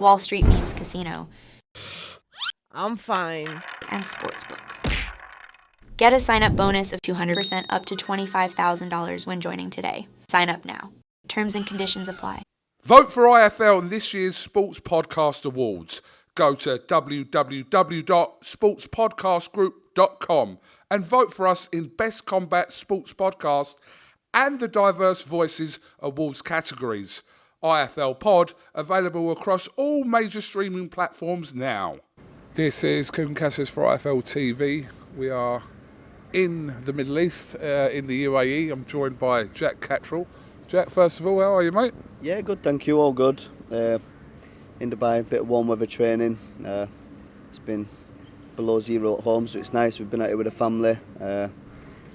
Wall Street Memes Casino, I'm fine. and Sportsbook. Get a sign-up bonus of 200% up to $25,000 when joining today. Sign up now. Terms and conditions apply. Vote for IFL in this year's Sports Podcast Awards. Go to www.sportspodcastgroup.com and vote for us in Best Combat Sports Podcast and the Diverse Voices Awards categories. IFL Pod, available across all major streaming platforms now. This is KUGAN CASSIUS for IFL TV. We are in the Middle East, in the UAE. I'm joined by Jack Catterall. Jack, first of all, how are you, mate? Yeah, good, thank you, all good. In Dubai, a bit of warm weather training. It's been below zero at home, so it's nice. We've been out here with the family,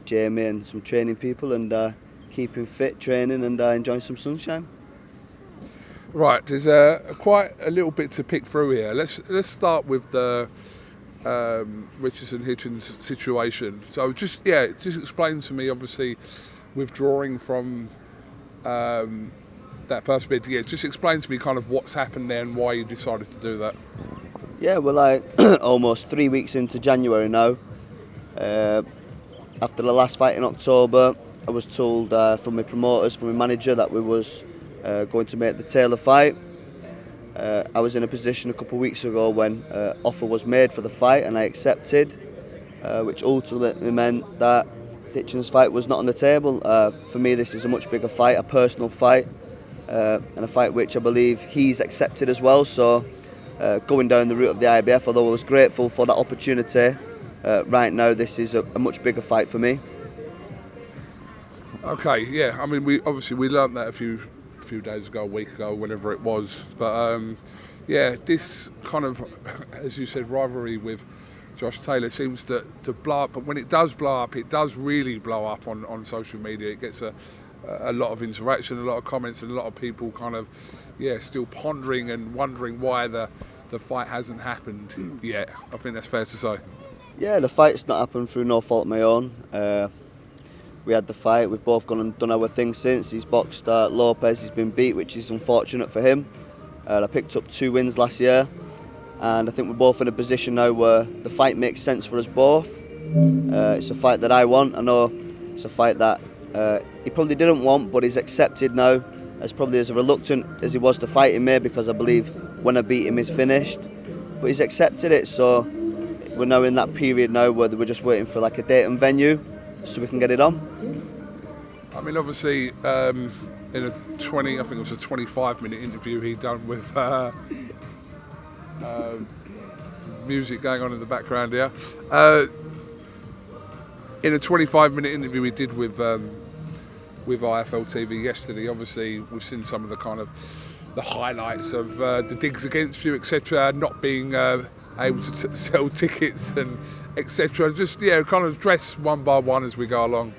Jamie and some training people, and keeping fit, training and enjoying some sunshine. Right, there's quite a little bit to pick through here. Let's start with the Richardson Hitchens situation. So just explain to me, obviously, withdrawing from that perspective. Yeah, just explain to me kind of what's happened there and why you decided to do that. Yeah, we're like almost 3 weeks into January now. After the last fight in October, I was told from my promoters, from my manager, that we was going to make the Taylor fight. I was in a position a couple of weeks ago when offer was made for the fight and I accepted, which ultimately meant that Hitchens' fight was not on the table. For me, this is a much bigger fight, a personal fight, and a fight which I believe he's accepted as well. So going down the route of the IBF, although I was grateful for that opportunity, right now this is a much bigger fight for me. Okay, yeah. I mean, we learnt that a few days ago, a week ago, whenever it was. But this kind of, as you said, rivalry with Josh Taylor seems to blow up. But when it does blow up, it does really blow up on social media. It gets a lot of interaction, a lot of comments, and a lot of people kind of, still pondering and wondering why the fight hasn't happened yet. I think that's fair to say. Yeah, the fight's not happened through no fault of my own. We had the fight, we've both gone and done our thing since. He's boxed Lopez, he's been beat, which is unfortunate for him. I picked up 2 wins last year, and I think we're both in a position now where the fight makes sense for us both. It's a fight that I want. I know it's a fight that he probably didn't want, but he's accepted now, as probably as reluctant as he was to fighting me, because I believe when I beat him he's finished. But he's accepted it, so we're now in that period now where we're just waiting for like a date and venue so we can get it on. I mean, obviously, in a 25-minute interview he'd done with music going on in the background here. In a 25-minute interview he did with IFL TV yesterday, obviously we've seen some of the kind of the highlights of the digs against you, etc., not being able to sell tickets and etc. Just kind of address one by one as we go along.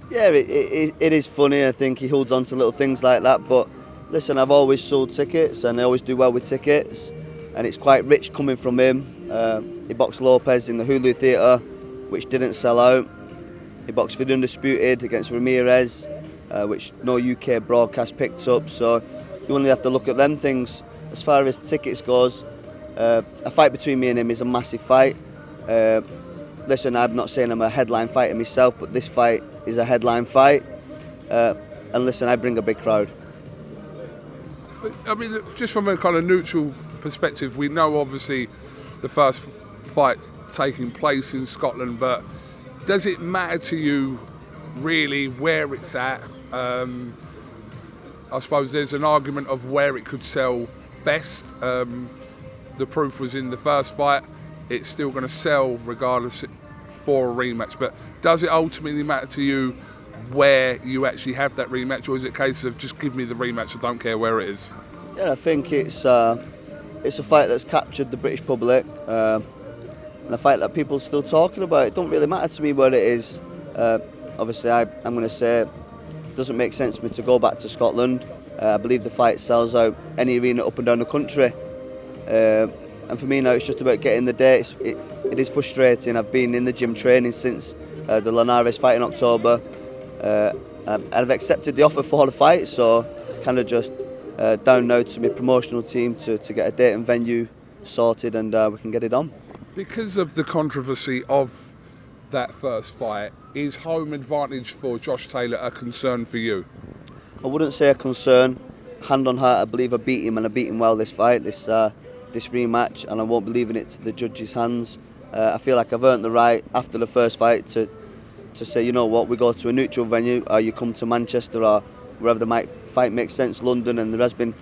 Yeah, it is funny. I think he holds on to little things like that. But listen, I've always sold tickets and I always do well with tickets. And it's quite rich coming from him. He boxed Lopez in the Hulu Theatre, which didn't sell out. He boxed for the Undisputed against Ramirez, which no UK broadcast picked up. So you only have to look at them things. As far as tickets goes, a fight between me and him is a massive fight. Listen, I'm not saying I'm a headline fighter myself, but this fight is a headline fight. And listen, I bring a big crowd. I mean, just from a kind of neutral perspective, we know obviously the first fight taking place in Scotland, but does it matter to you really where it's at? I suppose there's an argument of where it could sell best. The proof was in the first fight. It's still going to sell regardless for a rematch. But does it ultimately matter to you where you actually have that rematch, or is it a case of just give me the rematch, I don't care where it is? Yeah, I think it's a fight that's captured the British public, and a fight that people are still talking about. It don't really matter to me where it is. Obviously, I'm going to say it doesn't make sense for me to go back to Scotland. I believe the fight sells out any arena up and down the country. And for me now, it's just about getting the dates. It is frustrating. I've been in the gym training since the Linares fight in October. I've accepted the offer for the fight, so kind of just down now to my promotional team to get a date and venue sorted, and we can get it on. Because of the controversy of that first fight, is home advantage for Josh Taylor a concern for you? I wouldn't say a concern. Hand on heart, I believe I beat him, and I beat him well this fight, this rematch, and I won't be leaving it to the judges' hands. I feel like I've earned the right after the first fight to say, you know what, we go to a neutral venue, or you come to Manchester or wherever the fight makes sense, London, and there has been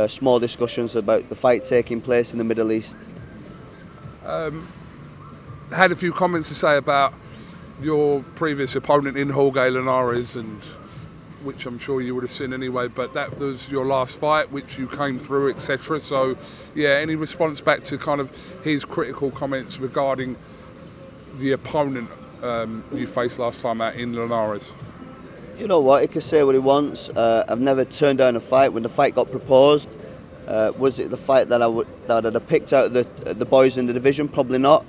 small discussions about the fight taking place in the Middle East. Had a few comments to say about your previous opponent in Jorge Linares, and which I'm sure you would have seen anyway, but that was your last fight, which you came through, etc. So, yeah, any response back to kind of his critical comments regarding the opponent you faced last time out in Linares? You know what, he can say what he wants. I've never turned down a fight. When the fight got proposed, was it the fight that I'd have picked out the boys in the division? Probably not.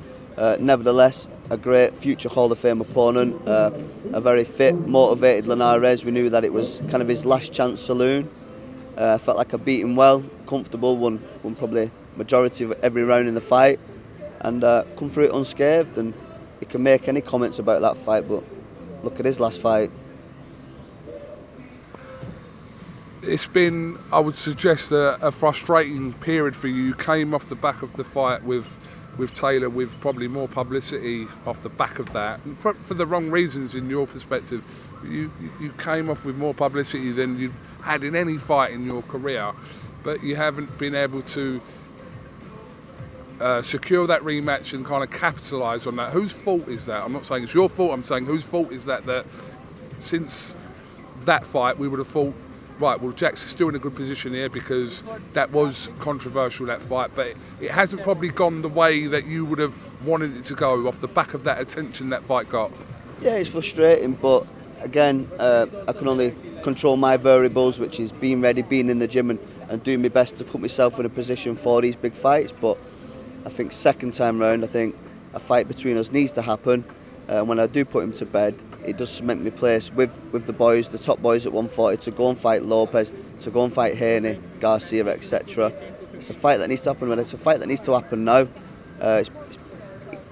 Nevertheless, a great future Hall of Fame opponent, a very fit, motivated Linares. We knew that it was kind of his last chance saloon. I felt like I beat him well, comfortable, won probably majority of every round in the fight, and come through it unscathed. And he can make any comments about that fight, but look at his last fight. It's been, I would suggest, a frustrating period for you. You came off the back of the fight with Taylor, with probably more publicity off the back of that, and for the wrong reasons in your perspective. You came off with more publicity than you've had in any fight in your career, but you haven't been able to secure that rematch and kind of capitalise on that. Whose fault is that? I'm not saying it's your fault, I'm saying whose fault is that since that fight we would have thought, right, well, Jack's still in a good position here because that was controversial, that fight, but it hasn't probably gone the way that you would have wanted it to go off the back of that attention that fight got. Yeah, it's frustrating, but again, I can only control my variables, which is being ready, being in the gym, and doing my best to put myself in a position for these big fights. But I think second time round, I think a fight between us needs to happen. When I do put him to bed, it does cement my place with the boys, the top boys at 140, to go and fight Lopez, to go and fight Haney, Garcia, etc. It's a fight that needs to happen, and it's a fight that needs to happen now. It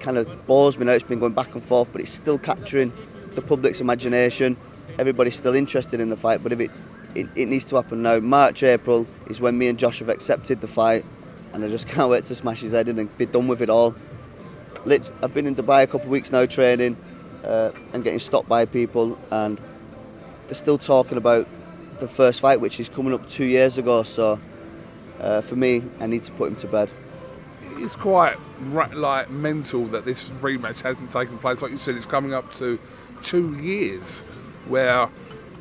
kind of bores me now, it's been going back and forth, but it's still capturing the public's imagination. Everybody's still interested in the fight, but if it needs to happen now. March, April is when me and Josh have accepted the fight, and I just can't wait to smash his head in and be done with it all. I've been in Dubai a couple of weeks now training and getting stopped by people, and they're still talking about the first fight, which is coming up 2 years ago. So for me, I need to put him to bed. It's quite mental that this rematch hasn't taken place. Like you said, it's coming up to 2 years, where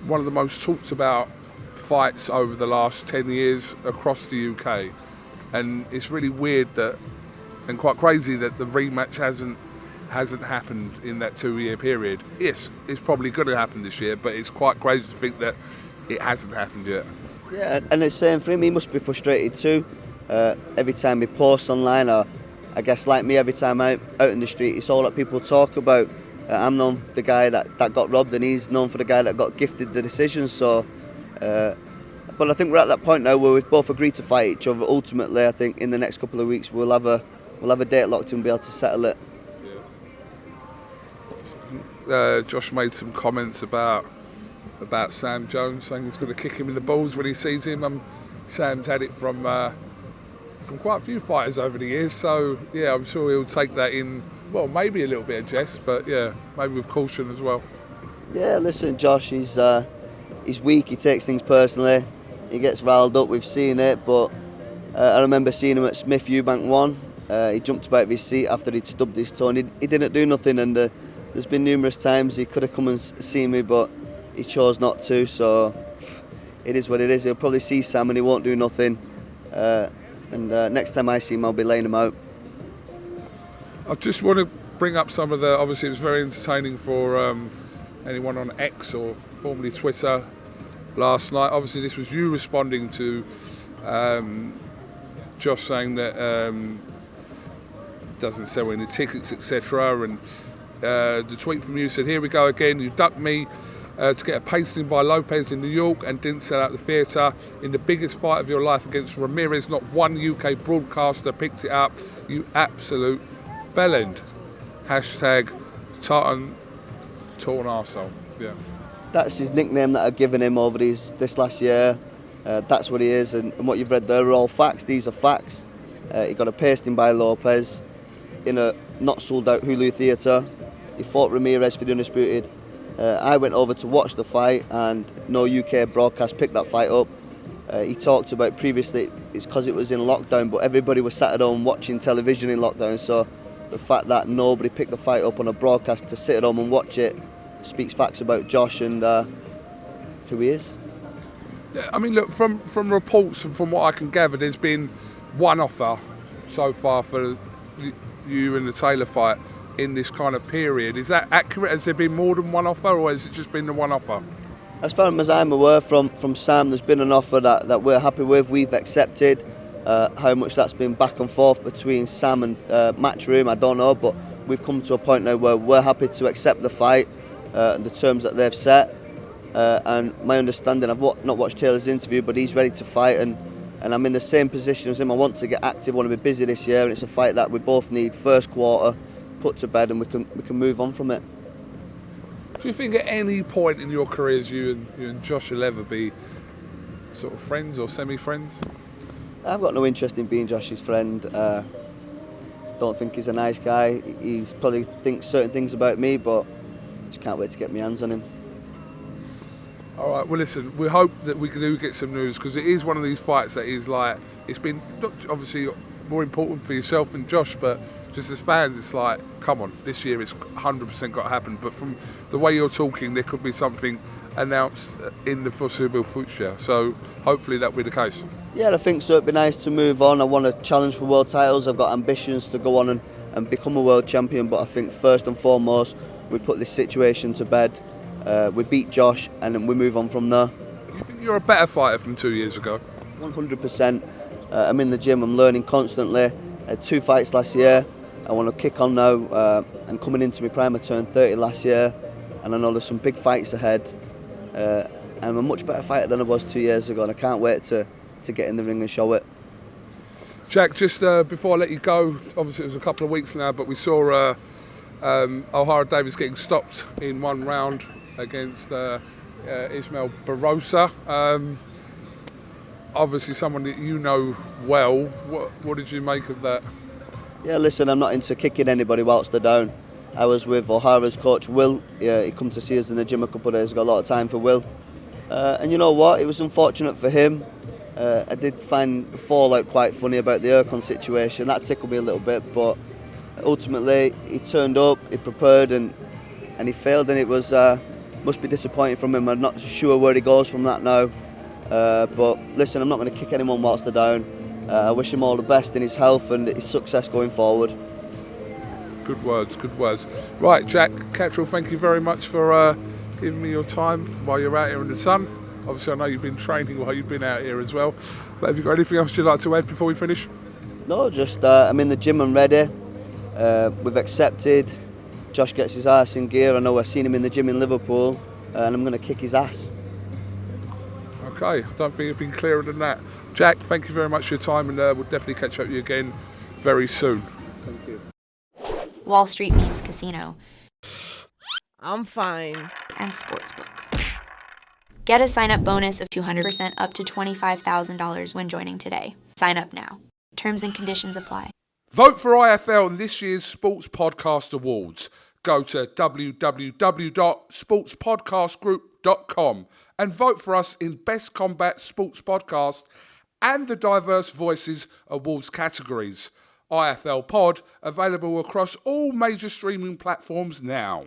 one of the most talked about fights over the last 10 years across the UK, and it's really weird that, and quite crazy that the rematch hasn't happened in that 2 year period. Yes, it's probably going to happen this year, but it's quite crazy to think that it hasn't happened yet. Yeah, and the same for him, he must be frustrated too. Every time he posts online, or I guess like me, every time I'm out in the street, it's all that people talk about. I'm known for the guy that got robbed, and he's known for the guy that got gifted the decision. So, but I think we're at that point now where we've both agreed to fight each other. Ultimately, I think in the next couple of weeks we'll have a date locked in and be able to settle it. Josh made some comments about Sam Jones, saying he's going to kick him in the balls when he sees him. Sam's had it from quite a few fighters over the years, so yeah, I'm sure he'll take that in. Well, maybe a little bit of jest, but yeah, maybe with caution as well. Yeah, listen, Josh, he's weak. He takes things personally. He gets riled up. We've seen it, but I remember seeing him at Smith Eubank 1. He jumped about his seat after he'd stubbed his toe, and he didn't do nothing. And there's been numerous times he could have come and seen me, but he chose not to. So it is what it is. He'll probably see Sam and he won't do nothing. And next time I see him, I'll be laying him out. I just want to bring up some of the. Obviously, it was very entertaining for anyone on X, or formerly Twitter, last night. Obviously, this was you responding to Josh saying that doesn't sell any tickets, etc. And the tweet from you said, "Here we go again. You ducked me to get a pasting by Lopez in New York and didn't sell out the theatre. In the biggest fight of your life against Ramirez, not one UK broadcaster picked it up. You absolute bellend. Hashtag Tartan torn arsehole. Yeah. That's his nickname that I've given him over this last year. That's what he is, and what you've read there are all facts. These are facts. He got a pasting by Lopez in a not sold out Hulu theatre. He fought Ramirez for the Undisputed. I went over to watch the fight and no UK broadcast picked that fight up. He talked about previously it's because it was in lockdown, but everybody was sat at home watching television in lockdown, so the fact that nobody picked the fight up on a broadcast to sit at home and watch it speaks facts about Josh and who he is. Yeah, I mean, look, from reports and from what I can gather, there's been one offer so far for you and the Taylor fight in this kind of period. Is that accurate? Has there been more than one offer, or has it just been the one offer? As far as I'm aware, from Sam, there's been an offer that we're happy with. We've accepted. How much that's been back and forth between Sam and Matchroom, I don't know, but we've come to a point now where we're happy to accept the fight, the terms that they've set. And my understanding, I've not watched Taylor's interview, but he's ready to fight, and I'm in the same position as him. I want to get active, I want to be busy this year, and it's a fight that we both need first quarter put to bed, and we can move on from it. Do you think at any point in your careers you and Josh will ever be sort of friends or semi-friends? I've got no interest in being Josh's friend. Don't think he's a nice guy. He's probably thinks certain things about me, but just can't wait to get my hands on him. All right, well listen, we hope that we do get some news, because it is one of these fights that is like, it's been obviously more important for yourself and Josh, but just as fans it's like, come on, this year it's 100% got to happen. But from the way you're talking, there could be something announced in the foreseeable future, so hopefully that'll be the case. Yeah, I think so. It'd be nice to move on. I want to challenge for world titles. I've got ambitions to go on and become a world champion, but I think first and foremost we put this situation to bed. We beat Josh and then we move on from there. Do you think you're a better fighter from 2 years ago? 100%. I'm in the gym, I'm learning constantly. I had 2 fights last year. I want to kick on now. I'm coming into my prime. I turned 30 last year, and I know there's some big fights ahead. And I'm a much better fighter than I was 2 years ago, and I can't wait to get in the ring and show it. Jack, just before I let you go, obviously it was a couple of weeks now, but we saw O'Hara Davis getting stopped in one round against Ismael Barrosa. Obviously someone that you know well. What did you make of that? Yeah, listen, I'm not into kicking anybody whilst they're down. I was with O'Hara's coach, Will. He come to see us in the gym a couple of days ago. A lot of time for Will. And you know what? It was unfortunate for him. I did find the fallout quite funny about the Erkon situation. That tickled me a little bit, but ultimately he turned up, he prepared, and he failed, and it was must be disappointing from him. I'm not sure where he goes from that now. But listen, I'm not going to kick anyone whilst they're down. I wish him all the best in his health and his success going forward. Good words, good words. Right, Jack Catterall, thank you very much for giving me your time while you're out here in the sun. Obviously, I know you've been training while you've been out here as well. But have you got anything else you'd like to add before we finish? No, just I'm in the gym and ready. We've accepted. Josh gets his arse in gear. I know I've seen him in the gym in Liverpool, and I'm going to kick his ass. Okay, I don't think you've been clearer than that. Jack, thank you very much for your time, and we'll definitely catch up with you again very soon. Thank you. Wall Street Memes Casino, I'm fine. and Sportsbook. Get a sign-up bonus of 200% up to $25,000 when joining today. Sign up now. Terms and conditions apply. Vote for IFL in this year's Sports Podcast Awards. Go to www.sportspodcastgroup.com and vote for us in Best Combat Sports Podcast and the Diverse Voices Awards categories. IFL Pod, available across all major streaming platforms now.